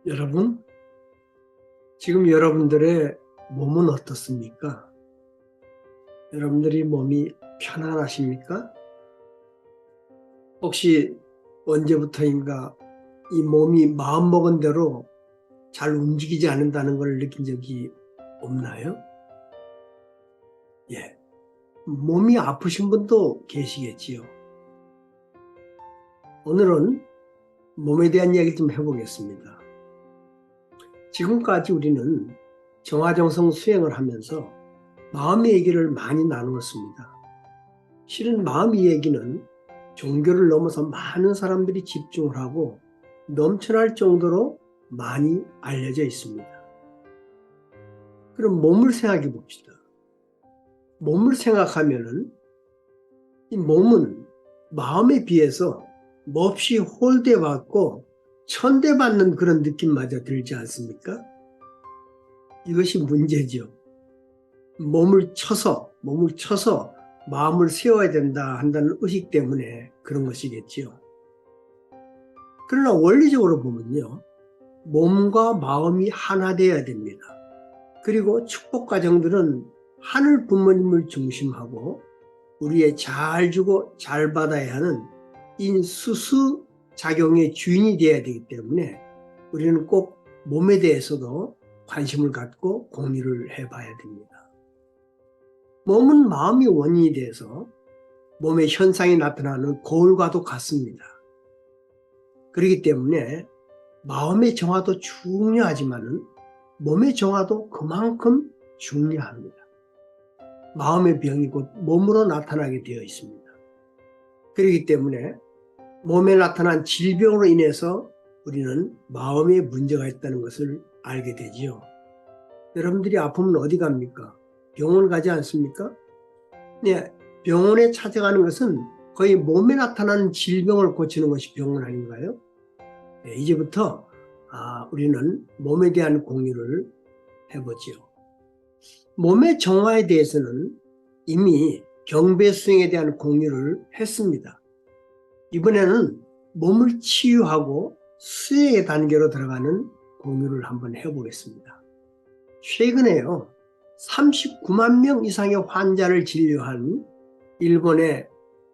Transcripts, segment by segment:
여러분, 지금 여러분들의 몸은 어떻습니까? 여러분들이 몸이 편안하십니까? 혹시 언제부터인가 이 몸이 마음먹은 대로 잘 움직이지 않는다는 걸 느낀 적이 없나요? 예. 몸이 아프신 분도 계시겠지요. 오늘은 몸에 대한 이야기 좀 해보겠습니다. 지금까지 우리는 정화정성 수행을 하면서 마음의 얘기를 많이 나누었습니다. 실은 마음의 얘기는 종교를 넘어서 많은 사람들이 집중을 하고 넘쳐날 정도로 많이 알려져 있습니다. 그럼 몸을 생각해 봅시다. 몸을 생각하면은 이 몸은 마음에 비해서 몹시 홀대받고 천대받는 그런 느낌마저 들지 않습니까? 이것이 문제죠. 몸을 쳐서 마음을 세워야 된다 한다는 의식 때문에 그런 것이겠지요. 그러나 원리적으로 보면요, 몸과 마음이 하나 되어야 됩니다. 그리고 축복 과정들은 하늘 부모님을 중심하고 우리의 잘 주고 잘 받아야 하는 인수수 작용의 주인이 되어야 되기 때문에 우리는 꼭 몸에 대해서도 관심을 갖고 공유를 해봐야 됩니다. 몸은 마음이 원인이 돼서 몸의 현상이 나타나는 거울과도 같습니다. 그렇기 때문에 마음의 정화도 중요하지만 몸의 정화도 그만큼 중요합니다. 마음의 병이 곧 몸으로 나타나게 되어 있습니다. 그렇기 때문에 몸에 나타난 질병으로 인해서 우리는 마음에 문제가 있다는 것을 알게 되지요. 여러분들이 아프면 어디 갑니까? 병원 가지 않습니까? 네, 병원에 찾아가는 것은 거의 몸에 나타나는 질병을 고치는 것이 병원 아닌가요? 네, 이제부터 우리는 몸에 대한 공유를 해보지요. 몸의 정화에 대해서는 이미 경배수행에 대한 공유를 했습니다. 이번에는 몸을 치유하고 수행의 단계로 들어가는 공유를 한번 해보겠습니다. 최근에요, 39만 명 이상의 환자를 진료한 일본의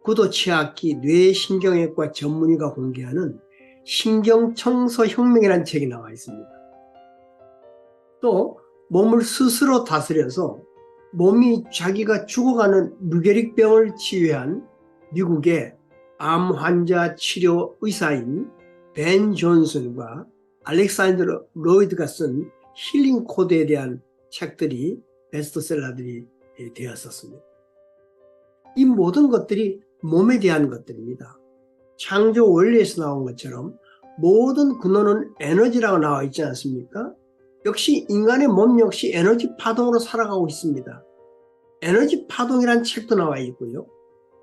구도치아키 뇌신경외과 전문의가 공개하는 신경청소혁명이라는 책이 나와 있습니다. 또 몸을 스스로 다스려서 몸이 자기가 죽어가는 무결익병을 치유한 미국의 암 환자 치료 의사인 벤 존슨과 알렉산드로 로이드가 쓴 힐링 코드에 대한 책들이 베스트셀러들이 되었었습니다. 이 모든 것들이 몸에 대한 것들입니다. 창조 원리에서 나온 것처럼 모든 근원은 에너지라고 나와 있지 않습니까? 역시 인간의 몸 역시 에너지 파동으로 살아가고 있습니다. 에너지 파동이란 책도 나와 있고요.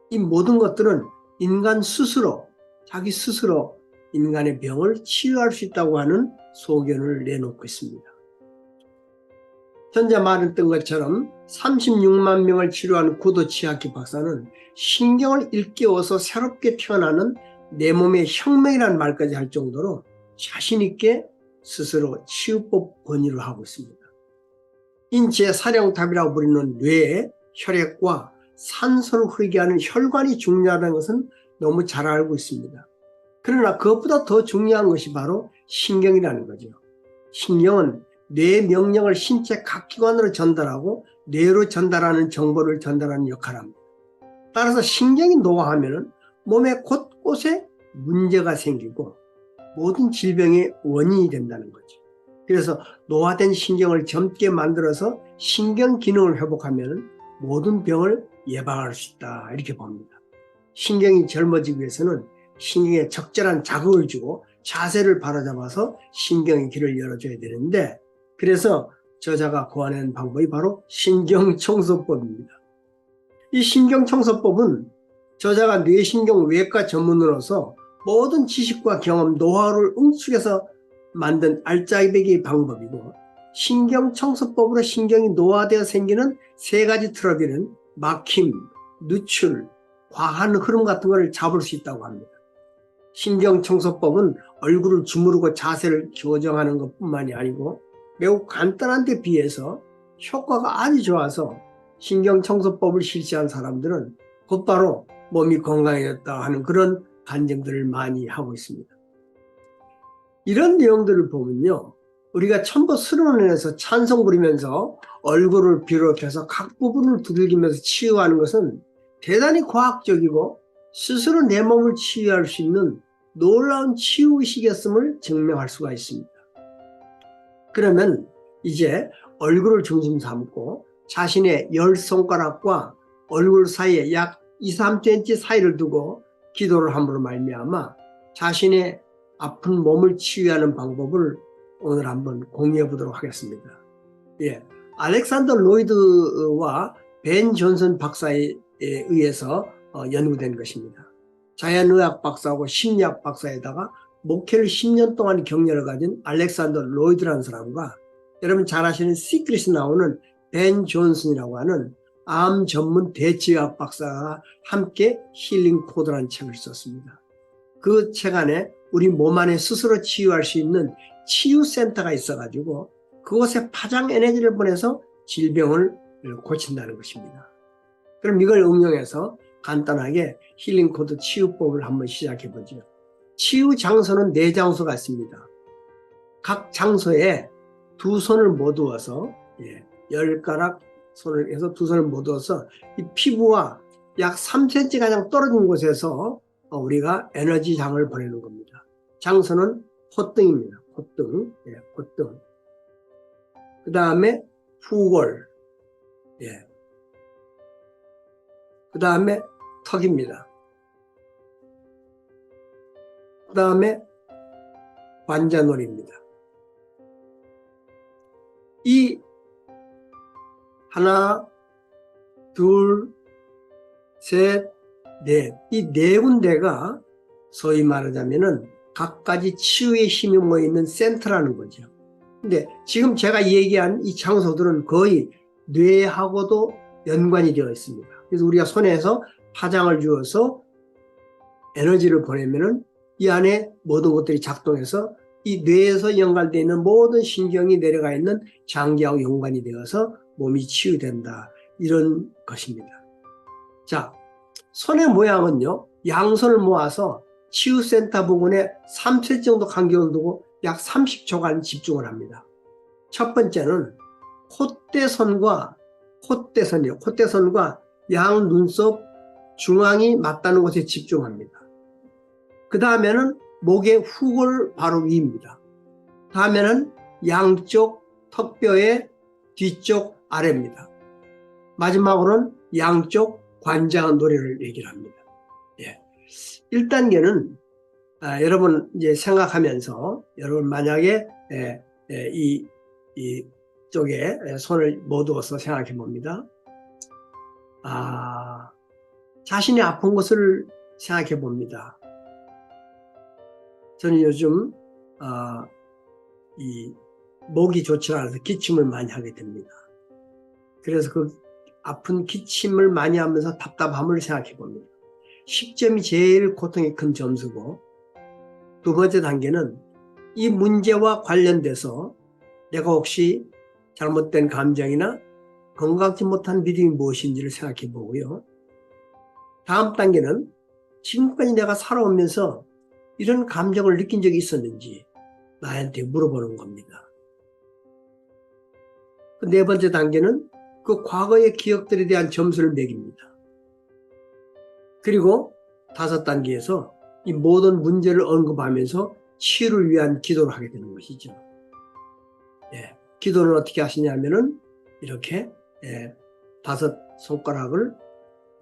이 모든 것들은 인간 스스로, 자기 스스로 인간의 병을 치유할 수 있다고 하는 소견을 내놓고 있습니다. 전자 말했던 것처럼 36만 명을 치료한 구도치아키 박사는 신경을 일깨워서 새롭게 태어나는 내 몸의 혁명이라는 말까지 할 정도로 자신 있게 스스로 치유법 권유를 하고 있습니다. 인체의 사령탑이라고 부르는 뇌에 혈액과 산소를 흐르게 하는 혈관이 중요하다는 것은 너무 잘 알고 있습니다. 그러나 그것보다 더 중요한 것이 바로 신경이라는 거죠. 신경은 뇌 명령을 신체 각 기관으로 전달하고 뇌로 전달하는 정보를 전달하는 역할을 합니다. 따라서 신경이 노화하면 몸의 곳곳에 문제가 생기고 모든 질병의 원인이 된다는 거죠. 그래서 노화된 신경을 젊게 만들어서 신경 기능을 회복하면 모든 병을 예방할 수 있다, 이렇게 봅니다. 신경이 젊어지기 위해서는 신경에 적절한 자극을 주고 자세를 바로잡아서 신경의 길을 열어줘야 되는데, 그래서 저자가 고안한 방법이 바로 신경청소법입니다. 이 신경청소법은 저자가 뇌신경외과 전문으로서 모든 지식과 경험, 노하우를 응축해서 만든 알짜배기 방법이고, 신경청소법으로 신경이 노화되어 생기는 세 가지 트러블은 막힘, 누출, 과한 흐름 같은 것을 잡을 수 있다고 합니다. 신경청소법은 얼굴을 주무르고 자세를 교정하는 것뿐만이 아니고 매우 간단한 데 비해서 효과가 아주 좋아서 신경청소법을 실시한 사람들은 곧바로 몸이 건강해졌다 하는 그런 간증들을 많이 하고 있습니다. 이런 내용들을 보면요, 우리가 첨부 수련원에서 찬송 부리면서 얼굴을 비롯해서 각 부분을 두들기면서 치유하는 것은 대단히 과학적이고 스스로 내 몸을 치유할 수 있는 놀라운 치유의식이었음을 증명할 수가 있습니다. 그러면 이제 얼굴을 중심 삼고 자신의 10손가락과 얼굴 사이에 약 2-3cm 사이를 두고 기도를 함으로 말미암아 자신의 아픈 몸을 치유하는 방법을 오늘 한번 공유해 보도록 하겠습니다. 예, 알렉산더 로이드와 벤 존슨 박사에 의해서 연구된 것입니다. 자연의학 박사하고 심리학 박사에다가 목회를 10년 동안 경력을 가진 알렉산더 로이드라는 사람과 여러분 잘 아시는 시크릿이 나오는 벤 존슨이라고 하는 암 전문 대치의학 박사가 함께 힐링 코드라는 책을 썼습니다. 그 책 안에 우리 몸 안에 스스로 치유할 수 있는 치유센터가 있어가지고 그곳에 파장 에너지를 보내서 질병을 고친다는 것입니다. 그럼 이걸 응용해서 간단하게 힐링 코드 치유법을 한번 시작해 보죠. 치유 장소는 4장소가 있습니다. 각 장소에 2손을 모두어서 10가락 손을 해서 2손을 모두어서 이 피부와 약 3cm 가량 떨어진 곳에서 우리가 에너지장을 보내는 겁니다. 장소는 콧등입니다. 콧등, 콧등. 그 다음에 후골, 그 다음에 턱입니다. 그 다음에 관자놀이입니다. 이 하나, 둘, 셋, 넷, 이 4군데가 소위 말하자면은 각가지 치유의 힘이 모여있는 센터라는 거죠. 근데 지금 제가 얘기한 이 장소들은 거의 뇌하고도 연관이 되어 있습니다. 그래서 우리가 손에서 파장을 주어서 에너지를 보내면은 이 안에 모든 것들이 작동해서 이 뇌에서 연관되어 있는 모든 신경이 내려가 있는 장기하고 연관이 되어서 몸이 치유된다. 이런 것입니다. 자, 손의 모양은요, 양손을 모아서 치유센터 부분에 3cm 정도 간격을 두고 약 30초간 집중을 합니다. 첫 번째는 콧대선과 양 눈썹 중앙이 맞닿는 곳에 집중합니다. 그 다음에는 목의 후골 바로 위입니다. 다음에는 양쪽 턱뼈의 뒤쪽 아래입니다. 마지막으로는 양쪽 관자놀이를 얘기를 합니다. 1단계는 여러분 이제 생각하면서 여러분 만약에 이 쪽에 손을 모두어서 생각해 봅니다. 자신이 아픈 곳을 생각해 봅니다. 저는 요즘 이 목이 좋지 않아서 기침을 많이 하게 됩니다. 그래서 그 아픈 기침을 많이 하면서 답답함을 생각해 봅니다. 10점이 제일 고통이 큰 점수고, 두 번째 단계는 이 문제와 관련돼서 내가 혹시 잘못된 감정이나 건강치 못한 믿음이 무엇인지를 생각해 보고요. 다음 단계는 지금까지 내가 살아오면서 이런 감정을 느낀 적이 있었는지 나한테 물어보는 겁니다. 그 네 번째 단계는 그 과거의 기억들에 대한 점수를 매깁니다. 그리고 5단계에서 이 모든 문제를 언급하면서 치유를 위한 기도를 하게 되는 것이죠. 기도는 어떻게 하시냐면은 이렇게 5손가락을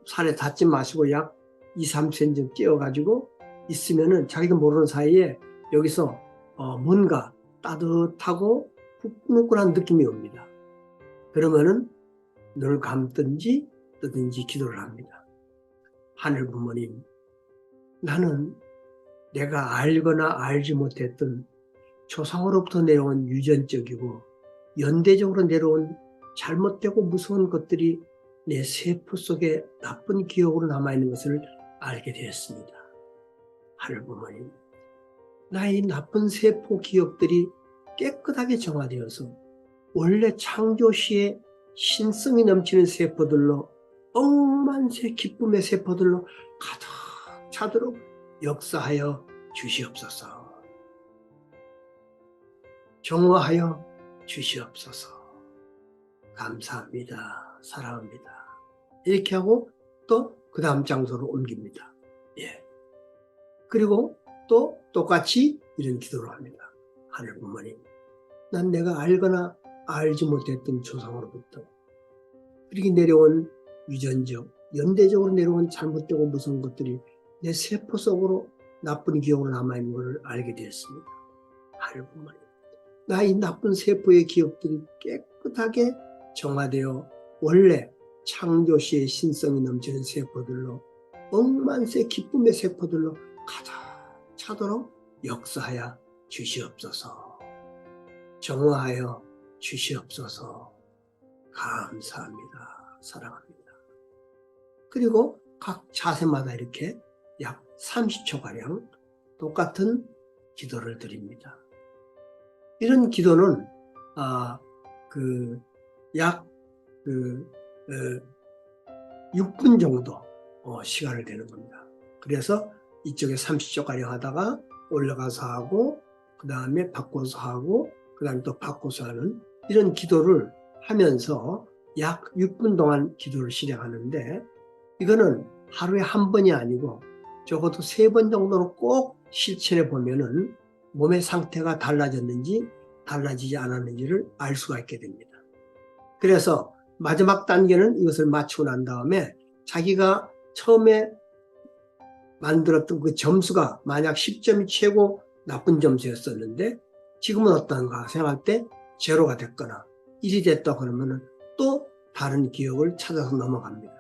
살에 닿지 마시고 약 2-3cm 띄어가지고 있으면은 자기가 모르는 사이에 여기서 뭔가 따뜻하고 후끈후끈한 느낌이 옵니다. 그러면은 눈을 감든지 뜨든지 기도를 합니다. 하늘 부모님, 나는 내가 알거나 알지 못했던 조상으로부터 내려온 유전적이고 연대적으로 내려온 잘못되고 무서운 것들이 내 세포 속에 나쁜 기억으로 남아있는 것을 알게 되었습니다. 하늘 부모님, 나의 나쁜 세포 기억들이 깨끗하게 정화되어서 원래 창조시의 신성이 넘치는 세포들로, 억만세 기쁨의 세포들로 가득 차도록 역사하여 주시옵소서. 정화하여 주시옵소서. 감사합니다. 사랑합니다. 이렇게 하고 또 그 다음 장소로 옮깁니다. 예. 그리고 또 똑같이 이런 기도를 합니다. 하늘 부모님, 난 내가 알거나 알지 못했던 조상으로부터 그렇게 내려온 유전적, 연대적으로 내려온 잘못되고 무서운 것들이 내 세포 속으로 나쁜 기억으로 남아있는 것을 알게 되었습니다. 하늘 부모님, 나의 나쁜 세포의 기억들이 깨끗하게 정화되어 원래 창조시의 신성이 넘치는 세포들로, 억만세 기쁨의 세포들로 가득 차도록 역사하여 주시옵소서. 정화하여 주시옵소서. 감사합니다. 사랑합니다. 그리고 각 자세마다 이렇게 약 30초가량 똑같은 기도를 드립니다. 이런 기도는 약 6분 정도 시간을 되는 겁니다. 그래서 이쪽에 30초가량 하다가 올라가서 하고, 그 다음에 바꿔서 하고, 그 다음에 또 바꿔서 하는 이런 기도를 하면서 약 6분 동안 기도를 실행하는데, 이거는 하루에 한 번이 아니고 적어도 3번 정도는 꼭 실천해 보면은 몸의 상태가 달라졌는지 달라지지 않았는지를 알 수가 있게 됩니다. 그래서 마지막 단계는 이것을 마치고 난 다음에 자기가 처음에 만들었던 그 점수가 만약 10점이 최고 나쁜 점수였었는데 지금은 어떤가 생각할 때 제로가 됐거나 1이 됐다 그러면은 또 다른 기억을 찾아서 넘어갑니다.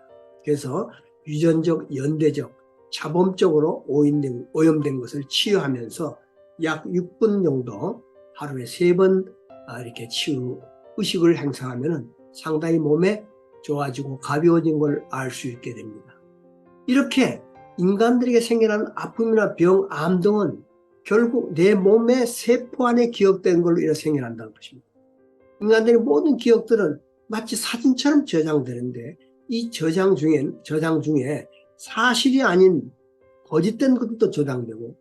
그래서 유전적, 연대적, 자범적으로 오염된 것을 치유하면서 약 6분 정도 하루에 3번 이렇게 치유 의식을 행사하면은 상당히 몸에 좋아지고 가벼워진 걸 알 수 있게 됩니다. 이렇게 인간들에게 생겨나는 아픔이나 병, 암 등은 결국 내 몸의 세포 안에 기억된 걸로 이렇게 생겨난다는 것입니다. 인간들의 모든 기억들은 마치 사진처럼 저장되는데 이 저장 중에 사실이 아닌 거짓된 것도 저장되고,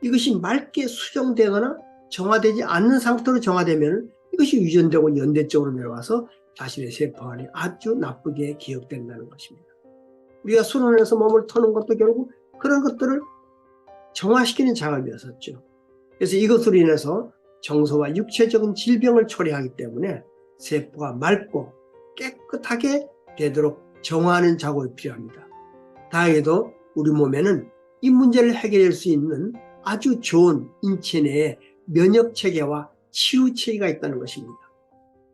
이것이 맑게 수정되거나 정화되지 않는 상태로 정화되면 이것이 유전되고 연대적으로 내려와서 자신의 세포 안에 아주 나쁘게 기억된다는 것입니다. 우리가 수련해서 몸을 터는 것도 결국 그런 것들을 정화시키는 작업이었었죠. 그래서 이것으로 인해서 정서와 육체적인 질병을 초래하기 때문에 세포가 맑고 깨끗하게 되도록 정화하는 작업이 필요합니다. 다행히도 우리 몸에는 이 문제를 해결할 수 있는 아주 좋은 인체 내에 면역체계와 치유체계가 있다는 것입니다.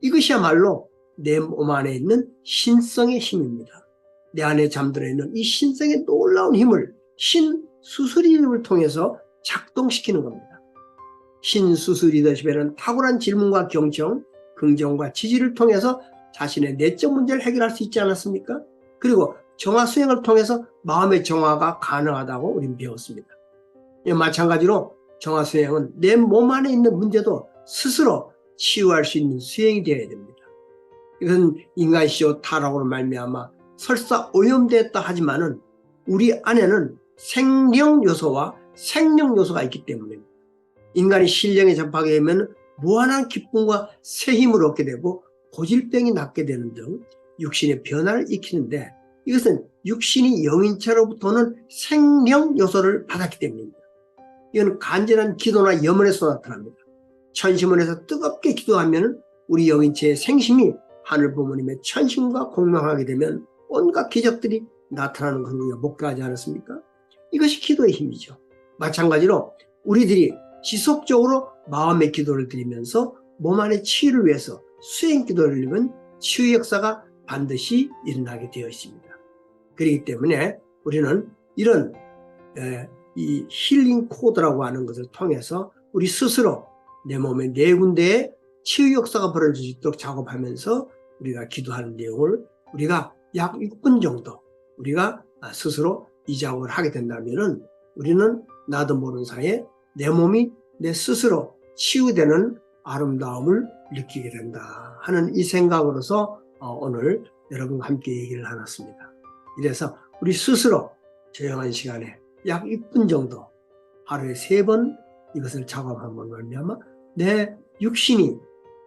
이것이야말로 내 몸 안에 있는 신성의 힘입니다. 내 안에 잠들어 있는 이 신성의 놀라운 힘을 신수술 리듬을 통해서 작동시키는 겁니다. 신수술 리더십에는 탁월한 질문과 경청, 긍정과 지지를 통해서 자신의 내적 문제를 해결할 수 있지 않았습니까? 그리고 정화 수행을 통해서 마음의 정화가 가능하다고 우리는 배웠습니다. 마찬가지로 정화 수행은 내 몸 안에 있는 문제도 스스로 치유할 수 있는 수행이 되어야 됩니다. 이건 인간시요 타락으로 말미암아 설사 오염되었다 하지만은 우리 안에는 생명 요소와 생명 요소가 있기 때문입니다. 인간이 신령에 접하게 되면 무한한 기쁨과 새 힘을 얻게 되고 고질병이 낫게 되는 등 육신의 변화를 일으키는데, 이것은 육신이 영인체로부터는 생명 요소를 받았기 때문입니다. 이건 간절한 기도나 염원에서 나타납니다. 천심원에서 뜨겁게 기도하면 우리 영인체의 생심이 하늘 부모님의 천심과 공명하게 되면 온갖 기적들이 나타나는 것을 우리가 목도하지 않았습니까? 이것이 기도의 힘이죠. 마찬가지로 우리들이 지속적으로 마음의 기도를 드리면서 몸 안의 치유를 위해서 수행 기도를 드리면 치유 역사가 반드시 일어나게 되어 있습니다. 그렇기 때문에 우리는 이런 이 힐링 코드라고 하는 것을 통해서 우리 스스로 내 몸의 네 군데에 치유 역사가 벌어질 수 있도록 작업하면서 우리가 기도하는 내용을 우리가 약 6분 정도 우리가 스스로 이 작업을 하게 된다면은 우리는 나도 모르는 사이에 내 몸이 내 스스로 치유되는 아름다움을 느끼게 된다 하는 이 생각으로서 오늘 여러분과 함께 얘기를 나눴습니다. 이래서 우리 스스로 조용한 시간에 약 6분 정도 하루에 3번 이것을 작업하면 말미암아 내 육신이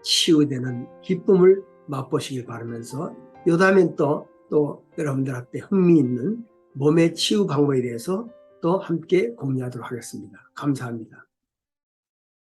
치유되는 기쁨을 맛보시길 바라면서 요다음엔 또 여러분들한테 흥미있는 몸의 치유 방법에 대해서 또 함께 공유하도록 하겠습니다. 감사합니다.